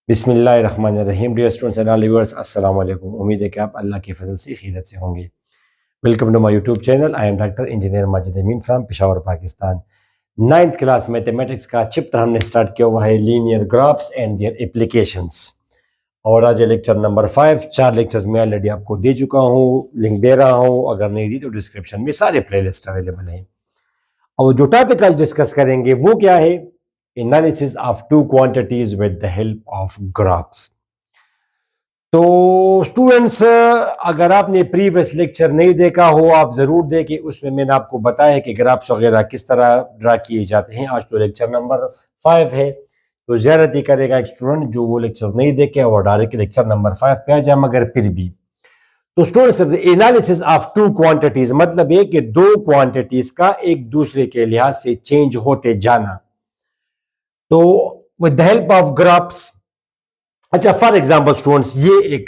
बिस्मिल्लाहिर्रहमानिर्रहीम। Dear students and viewers, अस्सलाम वालेकुम। उम्मीद है कि आप अल्लाह के फजल से खैरियत से होंगे। Welcome to my YouTube channel. I am doctor engineer Majid Amin from Peshawar, Pakistan. Ninth class mathematics का चैप्टर हमने स्टार्ट किया हुआ है linear graphs and their applications, और आज लेक्चर नंबर 5। 4 लेक्चर्स में ऑलरेडी आपको दे चुका हूँ, लिंक दे रहा हूँ, अगर नहीं दी तो डिस्क्रिप्शन में सारे प्लेलिस्ट अवेलेबल हैं। और जो टॉपिक आज डिस्कस करेंगे वो क्या है? Analysis of two quantities with the help of graphs. तो स्टूडेंट्स, अगर आपने प्रीवियस लेक्चर नहीं देखा हो आप जरूर देखें, उसमें मैंने आपको बताया कि ग्राफ्स वगैरह किस तरह ड्रा किए जाते हैं। आज तो लेक्चर नंबर 5 है, तो ज्यारती करेगा एक स्टूडेंट जो वो लेक्चर नहीं देखे और डायरेक्ट लेक्चर नंबर 5 पे आ जाए। मगर फिर भी तो students, analysis of two quantities मतलब ये कि दो क्वांटिटीज का एक दूसरे के लिहाज से चेंज होते जाना। तो with the help of graphs, अच्छा फॉर एग्जांपल स्टूडेंट्स, ये एक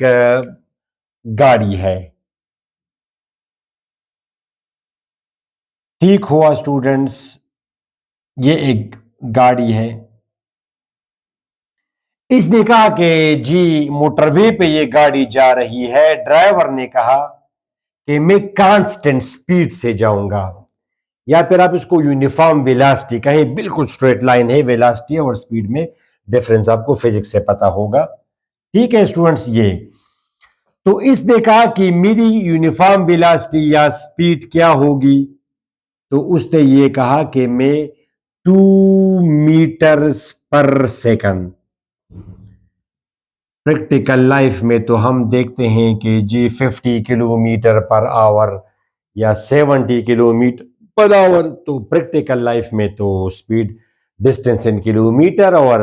गाड़ी है, ठीक हुआ स्टूडेंट्स, ये एक गाड़ी है। इसने कहा कि जी मोटरवे पे ये गाड़ी जा रही है। ड्राइवर ने कहा कि मैं कांस्टेंट स्पीड से जाऊंगा, या फिर आप इसको यूनिफॉर्म वेलोसिटी कहें। बिल्कुल स्ट्रेट लाइन है वेलोसिटी और स्पीड में, डिफरेंस आपको फिजिक्स से पता होगा। ठीक है स्टूडेंट्स, ये तो इसने कहा कि मेरी यूनिफॉर्म वेलोसिटी या स्पीड क्या होगी, तो उसने ये कहा कि मैं 2 मीटर्स पर सेकंड। प्रैक्टिकल लाइफ में तो हम देखते हैं कि जी 50 किलोमीटर पर आवर या 70 किलोमीटर पर आवर। तो प्रैक्टिकल लाइफ में तो स्पीड डिस्टेंस इन किलोमीटर और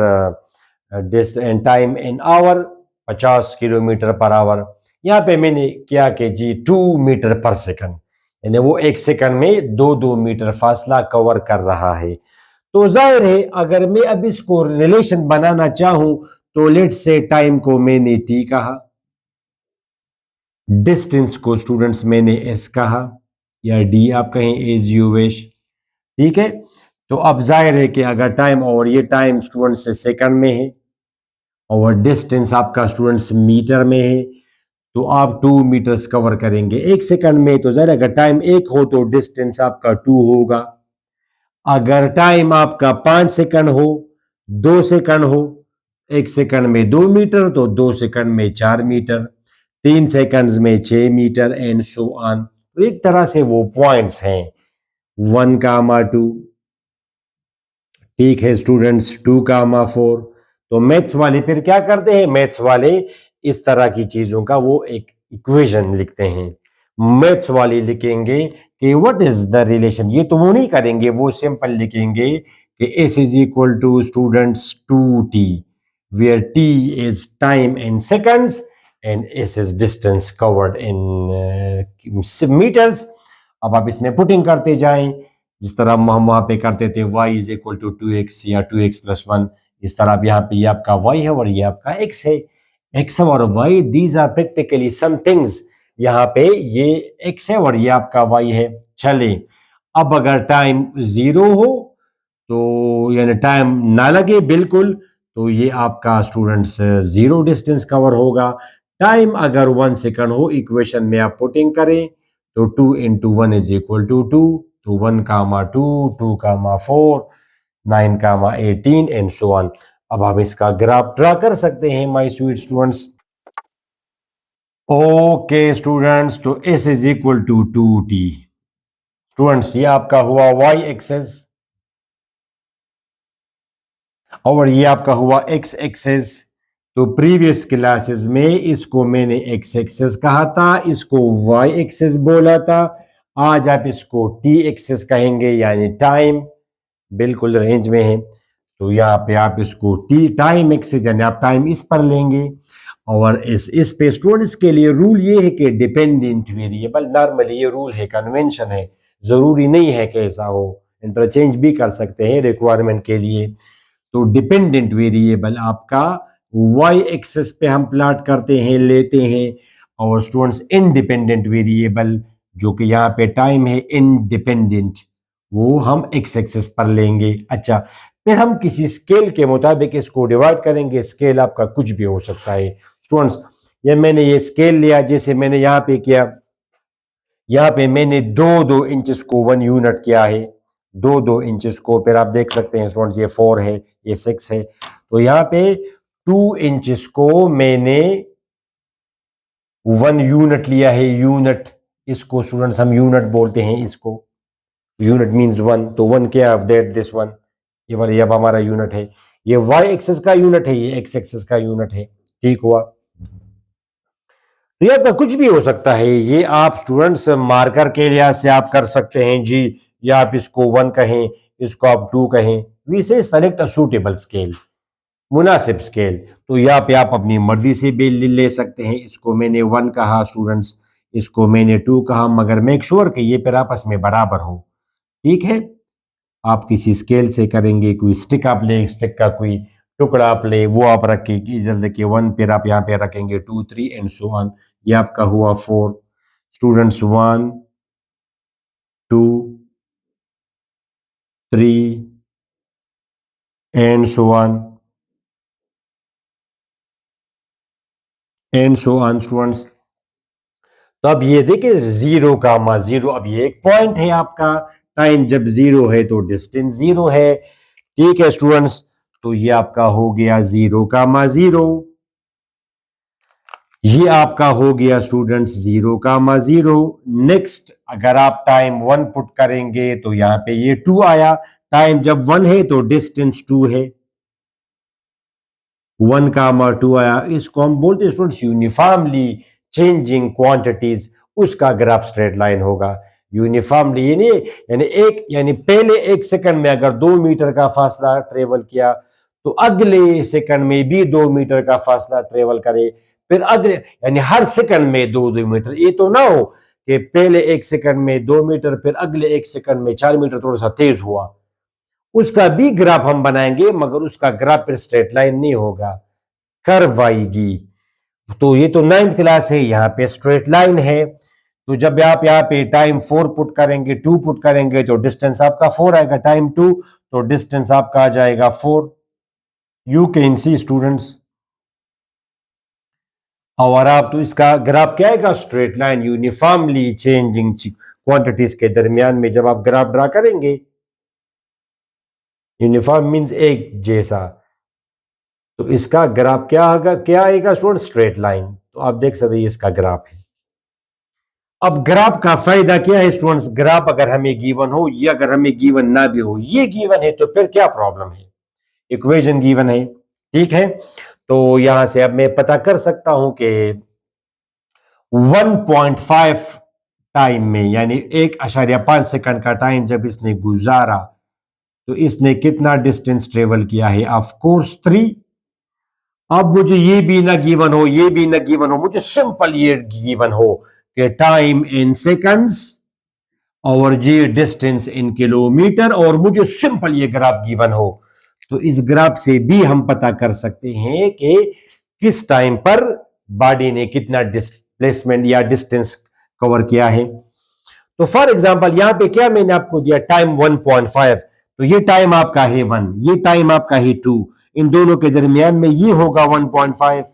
time in hour 50 kilometre per hour. यहाँ पे मैंने किया कि जी 2 मीटर पर सेकंड, यानी वो एक सेकंड में 2-2 मीटर फासला कवर कर रहा है। तो जाहिर है अगर मैं अब इसको रिलेशन बनाना चाहूं तो लेट्स से टाइम को मैंने टी कहा, डिस्टेंस को स्टूडेंट्स मैंने एस कहा, या डी आप कहें, एज यू विश। ठीक है, तो अब जाहिर है कि अगर टाइम, और ये टाइम स्टूडेंट्स सेकंड में है और डिस्टेंस आपका स्टूडेंट्स मीटर में है, तो आप 2 मीटर्स कवर करेंगे एक सेकंड में। तो जाहिर अगर टाइम 1 हो तो डिस्टेंस आपका 2 होगा। अगर टाइम आपका 5 सेकंड हो, 2 सेकंड हो, 1 सेकंड में 2 मीटर, तो 2 सेकंड में 4 मीटर, 3 सेकंड्स में 6 मीटर एंड सो ऑन। तो एक तरह से वो पॉइंट्स हैं 1, 2। ठीक है स्टूडेंट्स, 2, 4। तो मैथ्स वाले फिर क्या करते हैं? मैथ्स वाले इस तरह की चीजों का वो एक इक्वेशन लिखते हैं। मैथ्स वाले लिखेंगे कि व्हाट इज द रिलेशन। ये तो वो नहीं करेंगे, वो सिंपल लिखेंगे कि S is equal to students 2t, where t is time in seconds and S is distance covered in metres. अब आप इसमें पुटिंग करते जाएं, जिस तरह हम वहां पे करते थे y is equal to 2x या 2x+1। इस तरह अब यहाँ पे ये आपका y है और ये आपका x है। x और y, these are practically some things. यहाँ पे ये x है और ये आपका y है। चले, अब अगर टाइम 0 हो तो यानी टाइम ना लगे बिल्कुल, तो ये आपका स्टूडेंट्स 0 डिस्टेंस कवर होगा। टाइम अगर 1 सेकंड हो, इक्वेशन में आप पुटिंग करें तो 2 इंटू 1 इज इक्वल टू 2। तो 1, 2, 2, 4, 9, 18 एंड सो ऑन। अब हम इसका ग्राफ ड्रा कर सकते हैं my sweet students. Okay students, तो S is equal to 2t। Students, ये आपका हुआ y एक्सेस और ये आपका हुआ x एक्सेस। तो प्रीवियस क्लासेस में इसको मैंने x एक्सेस कहा था, इसको y एक्सेस बोला था। आज आप इसको t एक्सेस कहेंगे, यानी टाइम बिल्कुल रेंज में है। तो यहाँ पे आप इसको टी टाइम एक्सेस, यानी आप टाइम इस पर लेंगे। और इस पे स्टूडेंट्स के लिए रूल ये है कि डिपेंडेंट वेरिएबल, नॉर्मली ये रूल है, कन्वेंशन है, जरूरी नहीं है कि ऐसा हो, इंटरचेंज भी कर सकते हैं रिक्वायरमेंट के लिए। तो डिपेंडेंट वेरिएबल आपका y एक्सेस पे हम प्लॉट करते हैं, लेते हैं। और स्टूडेंट्स, इंडिपेंडेंट वेरिएबल जो कि यहाँ पे टाइम है, इंडिपेंडेंट, वो हम एक्स एक्सिस पर लेंगे। अच्छा, फिर हम किसी स्केल के मुताबिक इसको डिवाइड करेंगे। स्केल आपका कुछ भी हो सकता है स्टूडेंट्स। ये मैंने ये स्केल लिया, जैसे मैंने यहाँ पे किया, यहाँ पे मैंने 2-2 इंचेस को 1 यूनिट किया है, 2-2 इंचेस को। फिर आप देख सकते हैं स्टूडेंट्स, ये 4 है, ये 6 है, तो यहाँ पे 2 इंचेस को मैंने 1 यूनिट लिया है। यूनिट, इसको स्टूडेंट्स हम यूनिट बोलते हैं इसको। यूनिट मींस 1, तो 1 क्या ऑफ दैट, दिस वन, ये वाला अब हमारा यूनिट है। ये वाई एक्सेस का यूनिट है, ये एक्स एक्सेस का यूनिट है। ठीक हुआ। तो ये आपका कुछ भी हो सकता है। ये आप स्टूडेंट्स मार्कर के लिहाज से आप कर सकते हैं जी, या आप इसको 1 कहें, इसको आप 2 कहें। वी से सेलेक्ट अ सूटेबल स्केल, मुनासिब स्केल। तो यहाँ पे आप अपनी मर्जी से भी ले सकते हैं। इसको मैंने 1 कहा स्टूडेंट्स, इसको मैंने 2 कहा, मगर मेक श्योर कि ये फिर आपस में बराबर हो। ठीक है, आप किसी स्केल से करेंगे, कोई स्टिक आप ले, स्टिक का कोई टुकड़ा आप ले, वो आप रख के इधर देखिए 1, फिर आप यहाँ पे रखेंगे 2, 3 एंड सो ऑन। ये आपका हुआ 4 students, 1, 2, 3 and so on and so on students. तो अब ये देखिए 0, 0, अब ये एक पॉइंट है आपका। टाइम जब 0 है तो डिस्टेंस 0 है। ठीक है स्टूडेंट्स, तो ये आपका हो गया 0, 0। ये आपका हो गया स्टूडेंट्स 0, 0। नेक्स्ट, अगर आप टाइम 1 पुट करेंगे तो यहां पे ये 2 आया। टाइम जब 1 है तो डिस्टेंस 2 है। 1, 2 आया। इसको हम बोलते हैं स्टूडेंट्स यूनिफॉर्मली चेंजिंग क्वांटिटीज। उसका ग्राफ स्ट्रेट लाइन होगा। यूनिफॉर्मली यानी पहले 1 सेकंड में अगर 2 मीटर का फासला ट्रेवल किया, तो अगले सेकंड में भी 2 मीटर का फासला ट्रेवल करे। फिर अगले, यानी हर सेकंड में 2-2 मीटर। ये तो ना हो कि पहले 1 सेकंड में 2 मीटर, फिर अगले 1 सेकंड में 4 मीटर, थोड़ा सा तेज हुआ। उसका भी ग्राफ हम बनाएंगे, मगर उसका ग्राफ फिर स्ट्रेट लाइन नहीं होगा, कर्व आएगी। तो ये तो 9th क्लास है, यहाँ पे स्ट्रेट लाइन है। तो जब आप यहाँ पे टाइम 4 पुट करेंगे, 2 पुट करेंगे, तो डिस्टेंस आपका 4 आएगा। टाइम 2, तो डिस्टेंस आपका आ जाएगा 4। You can see students. और आप तो इसका ग्राफ क्या आएगा, straight line, uniformly changing quantities के दरमियान में जब आप ग्राफ ड्रा करेंगे, यूनिफॉर्म मींस एक जैसा, तो इसका ग्राफ क्या आएगा स्टूडेंट, स्ट्रेट लाइन। तो आप देख सकते हैं इसका ग्राफ है। अब ग्राफ का फायदा क्या है स्टूडेंट्स, ग्राफ अगर हमें गिवन हो या अगर हमें गिवन ना भी हो, ये गिवन है तो फिर क्या प्रॉब्लम है, इक्वेशन गिवन है। ठीक है, तो यहां से अब मैं पता कर सकता हूं कि 1.5 टाइम में, यानी 1.5 सेकंड का टाइम जब इसने गुजारा, तो इसने कितना डिस्टेंस ट्रेवल किया है, ऑफ कोर्स 3। अब मुझे ये भी ना गिवन हो, ये भी ना गिवन हो, मुझे सिंपल ये गिवन हो कि टाइम इन सेकंड्स और जी डिस्टेंस इन किलोमीटर, और मुझे सिंपल ये ग्राफ गिवन हो, तो इस ग्राफ से भी हम पता कर सकते हैं कि किस टाइम पर बॉडी ने कितना डिस्प्लेसमेंट या डिस्टेंस कवर किया है। तो फॉर एग्जांपल यहां पे क्या मैंने आपको दिया, टाइम 1.5, तो ये टाइम आपका है 1, ये टाइम आपका है 2, इन दोनों के दरमियान में ये होगा 1.5।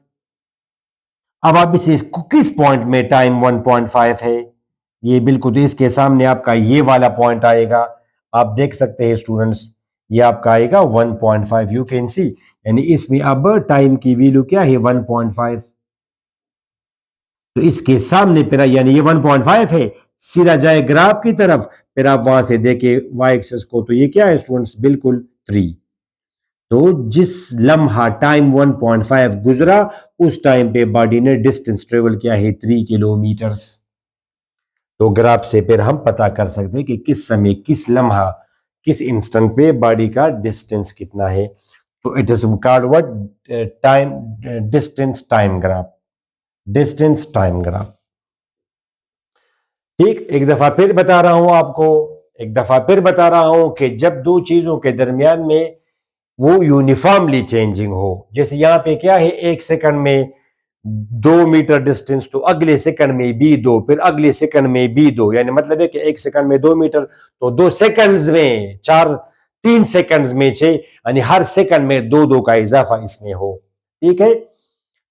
अब आप इसे किस पॉइंट में टाइम 1.5 है, ये बिल्कुल, तो इसके सामने आपका ये वाला पॉइंट आएगा। आप देख सकते हैं स्टूडेंट्स, ये आपका आएगा 1.5, यू कैन सी, यानी इसमें अब टाइम की वैल्यू क्या है, 1.5। तो इसके सामने फिर यानी ये 1.5 है, सीधा जाए ग्राफ की तरफ, फिर आप वहां से देखे वाई एक्सेस को, तो ये क्या है स्टूडेंट्स, बिल्कुल 3। तो जिस लम्हा टाइम 1.5 गुजरा, उस टाइम पे बॉडी ने डिस्टेंस ट्रेवल किया है 3 किलोमीटर्स। तो ग्राफ से फिर हम पता कर सकते हैं कि किस समय, किस लम्हा, किस इंस्टेंट पे बॉडी का डिस्टेंस कितना है। तो it is called what, time distance time graph, distance time graph. ठीक, एक दफा फिर बता रहा हूं आपको, एक दफा फिर बता रहा हूं कि जब दो चीजों के दरमियान में वो यूनिफॉर्मली चेंजिंग हो, जैसे यहां पे क्या है, 1 सेकंड में 2 मीटर डिस्टेंस, तो अगले सेकंड में भी दो, फिर अगले सेकंड में भी दो, यानी मतलब है कि एक सेकंड में 2 मीटर, तो 2 सेकंड्स में चार, 3 सेकंड्स में 6, यानी हर सेकंड में दो दो का इजाफा इसमें हो। ठीक है,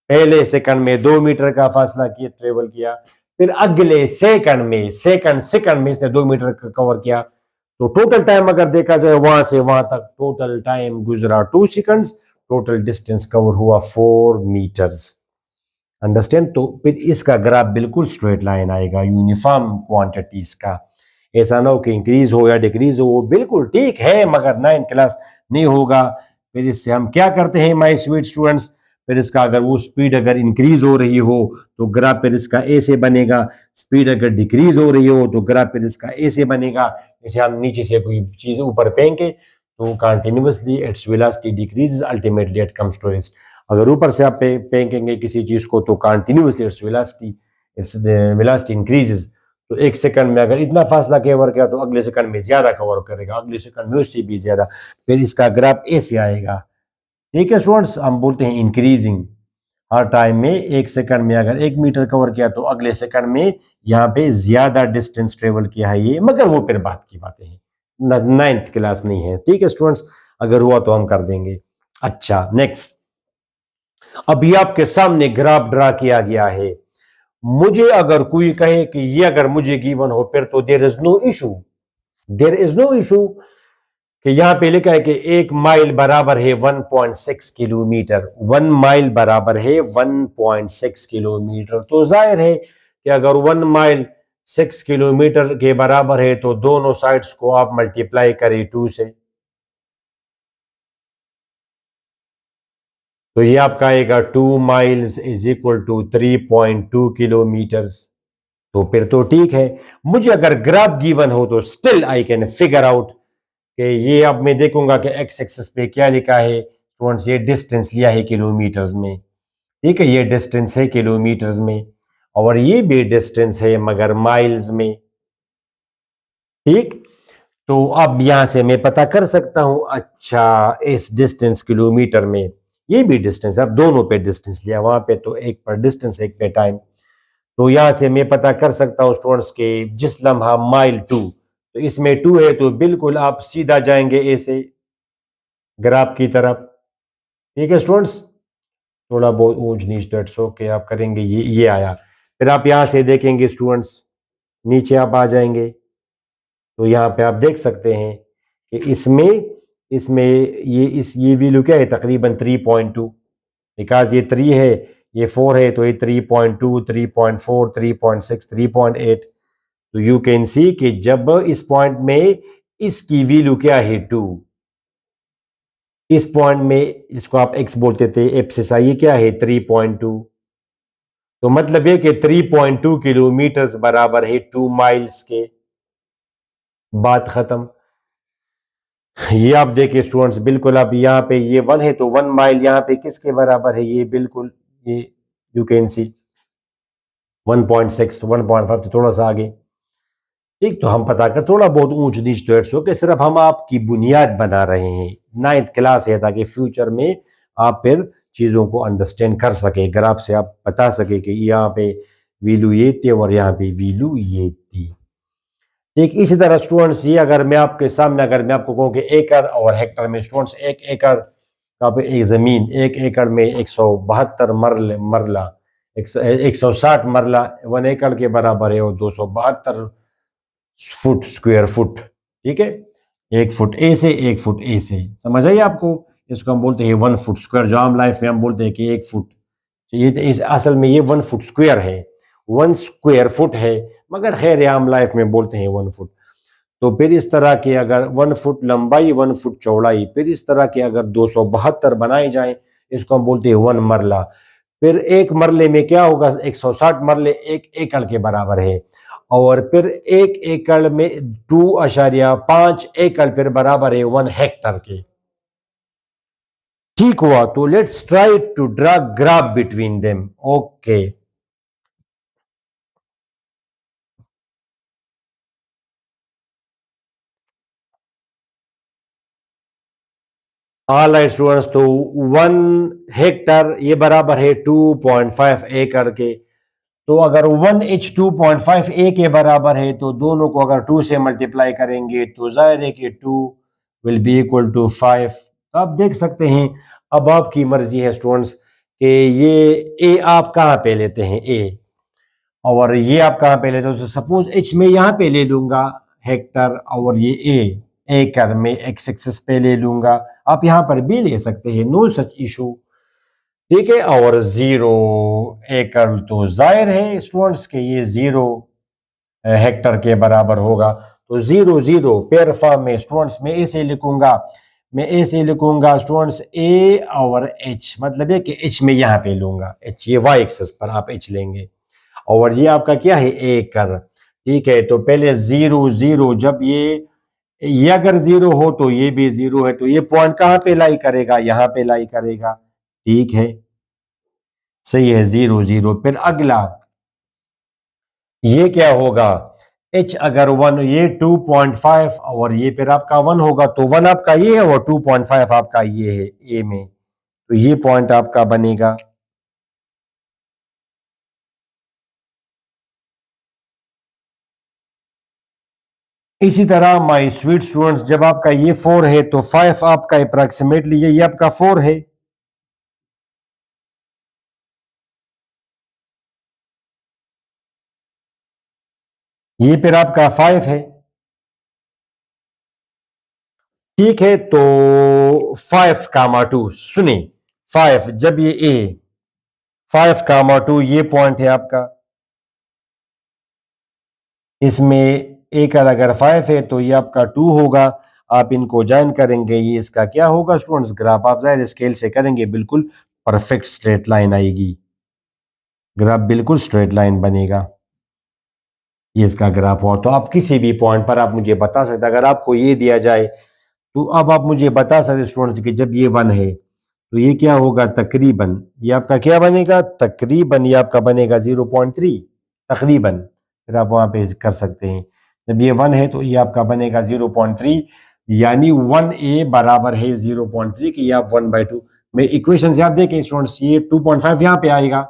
पहले सेकंड में 2 मीटर का फासला किया, ट्रेवल किया, फिर अगले सेकंड में सेकंड सेकंड में इसने 2 मीटर कवर किया, तो टोटल टाइम अगर देखा जाए वहां से वहां तक टोटल टाइम गुजरा 2 सेकंड्स, टोटल डिस्टेंस कवर हुआ 4 मीटर्स। अंडरस्टैंड? तो फिर इसका ग्राफ बिल्कुल स्ट्रेट लाइन आएगा यूनिफॉर्म क्वांटिटीज का। ऐसा ना हो कि इंक्रीज हो या डिक्रीज हो, वो बिल्कुल ठीक है मगर 9th क्लास नहीं होगा। फिर इससे हम क्या करते हैं माय स्वीट स्टूडेंट्स, फिर इसका अगर वो स्पीड अगर इंक्रीज हो रही हो तो ग्राफ फिर इसका ए से बनेगा, स्पीड अगर डिक्रीज हो रही हो तो ग्राफ फिर इसका ए से बनेगा। जैसे हम नीचे से कोई चीज ऊपर फेंके तो continuously its velocity decrease, ultimately it comes to rest. अगर ऊपर से आप फेंकेंगे किसी चीज को तो कंटिन्यूअसली इट्स वेलोसिटी इंक्रीजेस। तो एक सेकंड में अगर इतना फासला कवर किया तो अगले सेकंड में ज्यादा कवर करेगा, अगले सेकंड में उससे भी ज्यादा, फिर इसका ग्राफ ऐसे आएगा। ठीक है स्टूडेंट्स, हम बोलते हैं इंक्रीजिंग। हर टाइम में एक सेकंड में अगर 1 मीटर कवर किया तो अगले सेकंड में यहाँ पे ज्यादा डिस्टेंस ट्रेवल किया है ये, मगर वो फिर बात की बातें हैं, 9th क्लास नहीं है। ठीक है स्टूडेंट्स, अगर हुआ तो हम कर देंगे। अच्छा नेक्स्ट, अभी आपके सामने ग्राफ ड्रा किया गया है। मुझे अगर कोई कहे कि ये अगर मुझे गिवन हो फिर तो there is no issue, there is no issue, कि यहां पे लिखा है कि 1 माइल बराबर है 1.6 किलोमीटर, 1 माइल बराबर है 1.6 किलोमीटर, तो जाहिर है कि अगर 1 माइल 6 किलोमीटर के बराबर है तो दोनों साइड्स को आप मल्टीप्लाई करें 2 से, तो ये आपका आएगा 2 miles is equal to 3.2 kilometres. तो फिर तो ठीक है। मुझे अगर ग्राफ गिवन हो तो still I can figure out कि ये, अब मैं देखूंगा कि एक्स एक्सिस पे क्या लिखा है स्टूडेंट्स, ये डिस्टेंस लिया है किलोमीटर्स में। ठीक है, ये डिस्टेंस है किलोमीटर्स में, और ये भी डिस्टेंस है मगर माइल्स में। ठीक, तो अब यहां से मैं पता कर सकता हूं, अच्छा इस डिस्टेंस किलोमीटर में, ये भी डिस्टेंस, अब दोनों पे डिस्टेंस लिया, वहां पे तो एक पर डिस्टेंस एक पे टाइम, तो यहां से मैं पता कर सकता हूं स्टूडेंट्स के जिस लम्हा माइल 2, तो इसमें 2 है तो बिल्कुल आप सीधा जाएंगे ए से ग्राफ की तरफ। ठीक है स्टूडेंट्स, थोड़ा बहुत ऊंच नीच डेट्स ओके आप करेंगे, ये आया। फिर आप यहां से देखेंगे स्टूडेंट्स, नीचे आप आ जाएंगे तो यहाँ पे आप देख सकते हैं कि इसमें इसमें ये वैल्यू क्या है, तकरीबन 3.2, बिकॉज ये 3 है, ये 4 है, तो ये 3.2, 3.4, 3.6, 3.8। तो यू कैन सी कि जब इस पॉइंट में इसकी वैल्यू क्या है 2, इस पॉइंट में जिसको आप एक्स बोलते थे एप्सिस, ये क्या है 3.2, तो मतलब ये कि 3.2 किलोमीटर बराबर है 2 माइल्स के। बात खत्म। ये आप देखिए स्टूडेंट्स, बिल्कुल आप यहाँ पे ये 1 है तो 1 माइल यहाँ पे किसके बराबर है, ये बिल्कुल ये यू कैन सी 1.6, 1.5 तो थोड़ा सा आगे। ठीक, तो हम पता कर थोड़ा बहुत ऊंच नीच तो एट्स ओके, सिर्फ हम आपकी बुनियाद बना रहे हैं, 9th क्लास है, ताकि फ्यूचर में आप फिर चीज़ों को अंडरस्टैंड कर सके, ग्राफ से आप बता सके कि यहाँ पे वैल्यू ये थी और यहाँ पे वैल्यू ये थी। ठीक, इसी तरह स्टूडेंट्स, ये अगर मैं आपके सामने अगर मैं आपको कहूँ कि एकड़ और हेक्टर में स्टूडेंट्स, एक एकड़ का पे एक जमीन, एक एकड़ में 172 मरला, 160 मरला 1 एकड़ के बराबर है, और 272 फुट स्क्वायर फुट। ठीक है, 1 फुट ए से 1 फुट ए से, समझ आई आपको? इसको हम बोलते हैं 1 फुट स्क्वायर, जो आम लाइफ में हम बोलते हैं कि 1 फुट, ये इस असल में ये 1 फुट स्क्वायर है, 1 स्क्वायर फुट है, मगर खैर आम लाइफ में बोलते हैं 1 फुट। तो फिर इस तरह के अगर 1 फुट लंबाई 1 फुट चौड़ाई, फिर इस तरह के अगर 272 बनाए जाएं, इसको हम बोलते हैं 1 मरला। फिर एक मरले में क्या होगा, 160 मरले 1 एकड़ के बराबर है, और फिर 1 एकड़ में 2.5 एकड़ फिर बराबर है 1 हेक्टर के। ठीक हुआ, तो let's try to draw graph between them. Okay, all right students, तो 1 हेक्टर ये बराबर है 2.5 एकड़ के। तो अगर 1 इंच 2.5 ए के बराबर है तो दोनों को अगर 2 से मल्टीप्लाई करेंगे तो जाहिर है कि 2 विल बी इक्वल टू 5। तो आप देख सकते हैं, अब आपकी मर्जी है स्टूडेंट्स कि ये ए आप कहाँ पे लेते हैं ए, और ये आप कहाँ पे लेते हो। तो सपोज एच में यहाँ पे ले लूंगा हेक्टर, और ये ए एकड़ में एक्स एक्सिस पे ले लूंगा। आप यहाँ पर भी ले सकते हैं, नो सच इशू। ठीक है, और 0 एकड़ तो जाहिर है स्टूडेंट्स के ये 0 हेक्टर के बराबर होगा। तो 0 0 पेयर फॉर्म में स्टूडेंट्स मैं ऐसे लिखूंगा, स्टूडेंट्स ए और एच, मतलब है कि एच में यहाँ पे लूंगा, एच ये वाई एक्सिस पर आप एच लेंगे, और ये आपका क्या है एकड़। ठीक है, तो पहले 0 0, जब ये अगर 0 हो तो ये भी 0 है, तो ये पॉइंट कहाँ पे लाई करेगा, यहाँ पे लाई करेगा। ठीक है, सही है, 0 0। फिर अगला ये क्या होगा, h अगर 1, ये 2.5 और ये फिर आपका 1 होगा, तो 1 आपका ये है और 2.5 आपका ये है ए में, तो ये पॉइंट आपका बनेगा। इसी तरह माय स्वीट स्टूडेंट्स, जब आपका ये 4 है तो 5 आपका अप्रॉक्सीमेटली ये आपका 4 है। ये फिर आपका 5 है। ठीक है, तो 5, 2 सुने, 5 जब ये ए 5, 2 ये पॉइंट है आपका, इसमें एक अगर 5 है तो ये आपका 2 होगा। आप इनको ज्वाइन करेंगे, ये इसका क्या होगा स्टूडेंट्स, ग्राफ। आप जाहिर स्केल से करेंगे, बिल्कुल परफेक्ट स्ट्रेट लाइन आएगी, ग्राफ बिल्कुल स्ट्रेट लाइन बनेगा। ये इसका ग्राफ हुआ। तो आप किसी भी पॉइंट पर आप मुझे बता सकते, अगर आपको ये दिया जाए तो अब आप मुझे बता सकते स्टूडेंट्स कि जब ये 1 है तो ये क्या होगा, तकरीबन ये आपका क्या बनेगा, तकरीबन ये आपका बनेगा 0.3 तकरीबन। फिर आप वहां पे कर सकते हैं, जब ये 1 है तो ये आपका बनेगा 0.3, यानी 1 ए बराबर है 0.3 की, आप 1/2 में इक्वेशन से आप देखें स्टूडेंट्स, ये 2.5 यहाँ पे आएगा,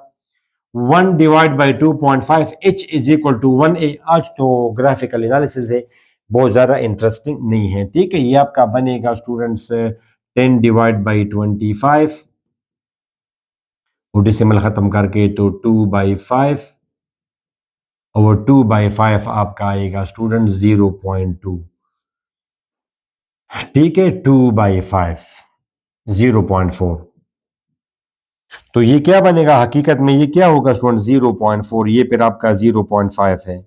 1 divide by 2.5 H is equal to 1 A. आज तो ग्राफिकल एनालिसिस है, बहुत ज्यादा इंटरेस्टिंग नहीं है। ठीक है, ये आपका बनेगा स्टूडेंट्स 10 डिवाइड बाई 25, और डिसिमल खत्म करके तो 2/5, और 2/5 आपका आएगा स्टूडेंट 0.2। ठीक है, 2/5 0.4। तो ये क्या बनेगा, हकीकत में ये क्या होगा स्टूडेंट, 0.4। ये फिर आपका 0.5 है,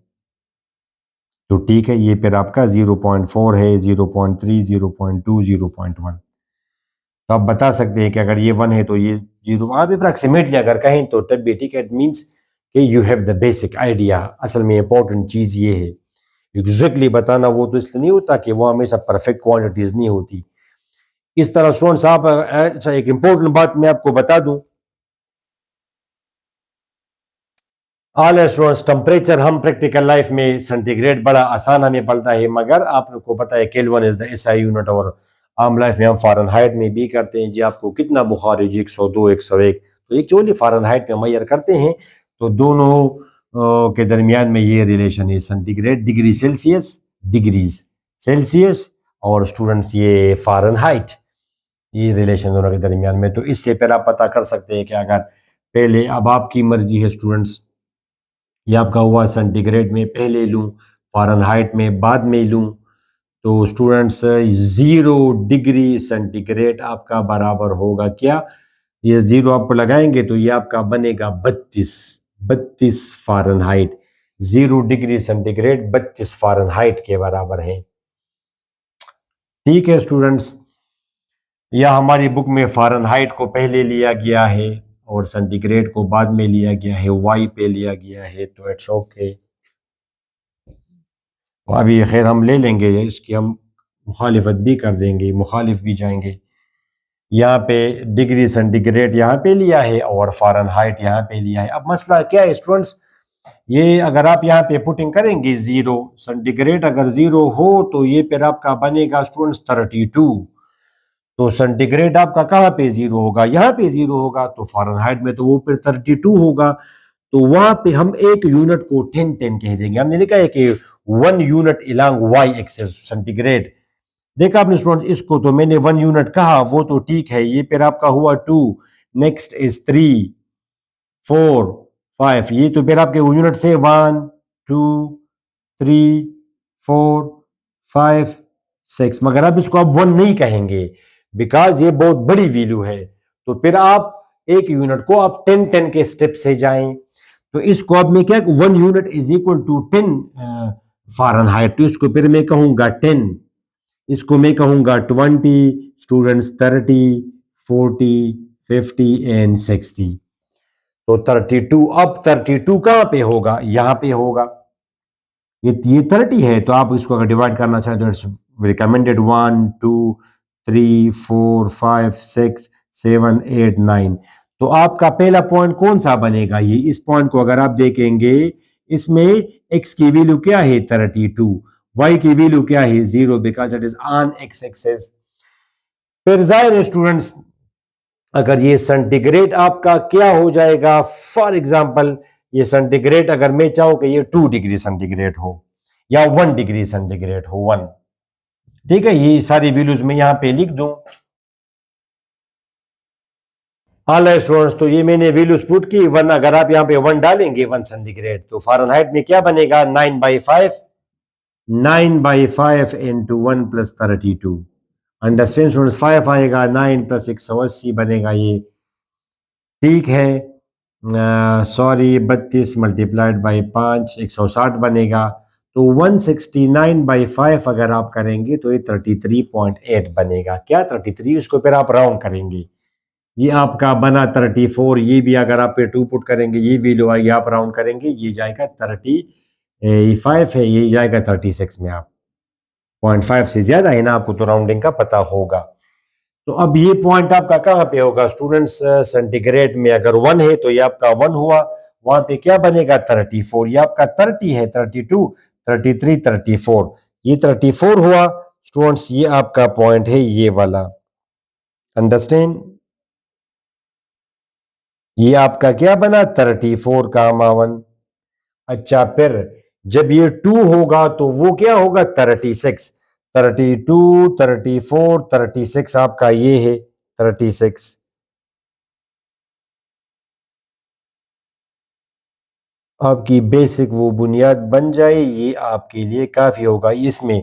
तो ठीक है, ये फिर आपका 0.4 है, 0.3, 0.2, 0.1। तो आप बता सकते हैं कि अगर ये 1 है तो ये 0, आप अप्रॉक्सीमेटली अगर कहें तो तब भी ठीक है। इट मीन्स कि you have the basic idea. असल में इंपॉर्टेंट चीज ये है, एग्जैक्टली बताना वो तो इसलिए नहीं होता कि वो हमेशा परफेक्ट क्वांटिटीज नहीं होती। इस तरह स्टूडेंट्स आप, अच्छा एक इंपॉर्टेंट बात मैं आपको बता दूं, ऑल स्टूडेंट्स, टेम्परेचर हम प्रैक्टिकल लाइफ में सेंटीग्रेड बड़ा आसान हमें पड़ता है, मगर आपको पता है kelvin is the SI unit, और आम लाइफ में हम फ़ारेनहाइट में भी करते हैं। जी आपको कितना बुखार है जी, 102, 101, तो एक्चुअली फ़ारेनहाइट में मैयर करते हैं। तो दोनों के दरमियान में ये रिलेशन है, centigrade degree Celsius, degrees Celsius, और स्टूडेंट्स ये फ़ारेनहाइट, ये रिलेशन दोनों के दरमियान में। तो इससे फिर आप पता कर सकते हैं कि अगर पहले, अब आपकी मर्जी है स्टूडेंट्स, ये आपका हुआ सेंटीग्रेड में पहले लूँ, फ़ारेनहाइट में बाद में लूँ। तो स्टूडेंट्स 0 डिग्री सेंटीग्रेड आपका बराबर होगा क्या, ये 0 आप लगाएंगे तो ये आपका बनेगा 32 फ़ारेनहाइट। 0 डिग्री सेंटीग्रेड 32 फ़ारेनहाइट के बराबर है। ठीक है स्टूडेंट्स, यह हमारी बुक में फ़ारेनहाइट को पहले लिया गया है और सेंटीग्रेड को बाद में लिया गया है, वाई पे लिया गया है, तो इट्स ओके। अभी खैर हम ले लेंगे, इसकी हम मुखालिफत भी कर देंगे, मुखालिफ भी जाएंगे। यहाँ पे डिग्री सेंटीग्रेड यहाँ पे लिया है और फ़ारेनहाइट यहाँ पे लिया है। अब मसला क्या है स्टूडेंट्स, ये अगर आप यहाँ पे पुटिंग करेंगे 0 सेंटीग्रेड अगर 0 हो तो ये फिर आपका बनेगा स्टूडेंट्स 32। तो सेंटीग्रेड आपका कहाँ पे 0 होगा? यहाँ पे 0 होगा। तो फ़ारेनहाइट में तो वो फिर 32 होगा। तो वहां पे हम एक यूनिट को 10 कह देंगे। हमने लिखा है कि 1 यूनिट इलांग वाई एक्सिस सेंटीग्रेड। देखा आपने स्टूडेंट, इसको तो मैंने 1 यूनिट कहा, वो तो ठीक है। ये फिर आपका हुआ 2, नेक्स्ट इज 3, 4, 5। ये तो फिर आपके यूनिट से 1, 2, 3, 4, 5, 6। मगर अब इसको आप 1 नहीं कहेंगे, बिकॉज ये बहुत बड़ी वैल्यू है। तो फिर आप एक यूनिट को आप 10 के स्टेप से जाएं। तो इसको अब मैं क्या, 1 unit is equal to 10 Fahrenheit. तो इसको फिर मैं कहूंगा 10, इसको मैं कहूंगा 20 स्टूडेंट्स, 30, 40, 50 एंड 60। तो 32। अब 32 कहां पे होगा? यहां पे होगा। ये 30 है, तो आप इसको अगर डिवाइड करना चाहें तो इट्स रिकमेंडेड 1, 2, 3, 4, 5, 6, 7, 8, 9। तो आपका पहला पॉइंट कौन सा बनेगा? ये इस पॉइंट को अगर आप देखेंगे, इसमें x की वैल्यू क्या है? 32। y की वैल्यू क्या है? 0, because it is on x axis. फिर जाहिर है स्टूडेंट्स, अगर ये सेंटीग्रेड आपका क्या हो जाएगा, फॉर एग्जाम्पल ये सेंटीग्रेड अगर मैं चाहूं कि ये 2 डिग्री सेंटीग्रेड हो या 1 डिग्री सेंटीग्रेड हो, 1, ठीक है, ये सारी वैल्यूज मैं यहां पे लिख दूं। ऑल स्टूडेंट्स, तो ये मैंने वैल्यूज पुट की। 1 अगर आप यहां पे 1 डालेंगे, 1 सेंटीग्रेड, तो फ़ारेनहाइट में क्या बनेगा? 9/5। 9/5 इंटू 1 प्लस 32। Understand students? 5 आएगा, 9 प्लस 180 बनेगा ये, ठीक है। सॉरी, 32 मल्टीप्लाइड बाई 5 160 बनेगा। तो 169/5 अगर आप करेंगे तो ये 33.8 बनेगा। क्या 33? इसको फिर आप राउंड करेंगे, ये आपका बना 34। ये भी अगर आप पे 2 पुट करेंगे, ये वैल्यू आएगी, आप राउंड करेंगे, ये जाएगा 35 है, ये जाएगा 36 में। आप 0.5 से ज्यादा है ना, आपको तो राउंडिंग का पता होगा। तो अब ये पॉइंट आपका कहाँ पे होगा स्टूडेंट्स? सेंटीग्रेड में अगर 1 है तो ये आपका 1 हुआ। वहां पे क्या बनेगा? 34। ये आपका 30 है, 32, 33, 34। ये 34 हुआ स्टूडेंट्स। ये आपका पॉइंट है ये वाला। अंडरस्टैंड? ये आपका क्या बना? 34 का 52। अच्छा, फिर जब ये 2 होगा तो वो क्या होगा? 36। 32, 34, 36 आपका ये है 36। आपकी बेसिक वो बुनियाद बन जाए, ये आपके लिए काफी होगा। इसमें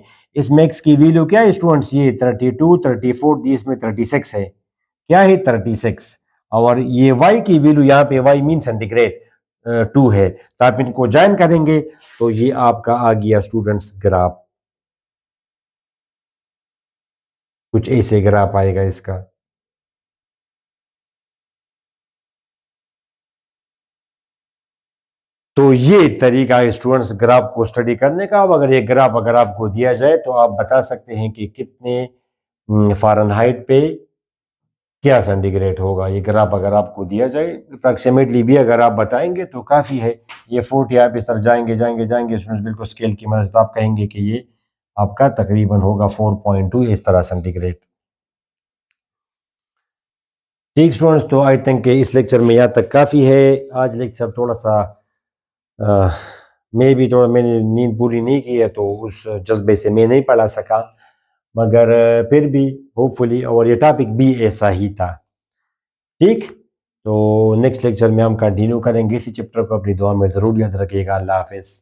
x की वैल्यू क्या है स्टूडेंट्स? ये 32, 34 दी, इसमें 36 है। क्या है? 36। और ये y की वैल्यू, यहाँ पे y मीन सेंटीग्रेड 2 है। तो आप इनको ज्वाइन करेंगे तो ये आपका आ गया स्टूडेंट्स ग्राफ। कुछ ऐसे ग्राफ आएगा इसका। तो ये तरीका है स्टूडेंट्स ग्राफ को स्टडी करने का। अब अगर ये ग्राफ अगर आपको दिया जाए तो आप बता सकते हैं कि कितने फ़ारेनहाइट पे क्या सेंटीग्रेड होगा। ये ग्राफ अगर आपको दिया जाए अप्रॉक्सीमेटली भी अगर आप बताएंगे तो काफ़ी है। ये 40 आप इस तरह जाएंगे जाएंगे जाएंगे स्टूडेंट्स, बिल्कुल स्केल की मदद से, तो आप कहेंगे कि ये आपका तकरीबन होगा 4.2 इस तरह सेंटीग्रेड। ठीक स्टूडेंट्स, तो आई थिंक इस लेक्चर में यहाँ तक काफ़ी है। आज लेक्चर थोड़ा सा मैं भी थोड़ा, मैंने नींद पूरी नहीं की है तो उस जज्बे से मैं नहीं पढ़ा सका, मगर फिर भी होपफुली, और ये टॉपिक भी ऐसा ही था। ठीक, तो नेक्स्ट लेक्चर में हम कंटिन्यू करेंगे इसी चैप्टर को। अपनी दुआ में ज़रूर याद रखिएगा। अल्लाह हाफिज़।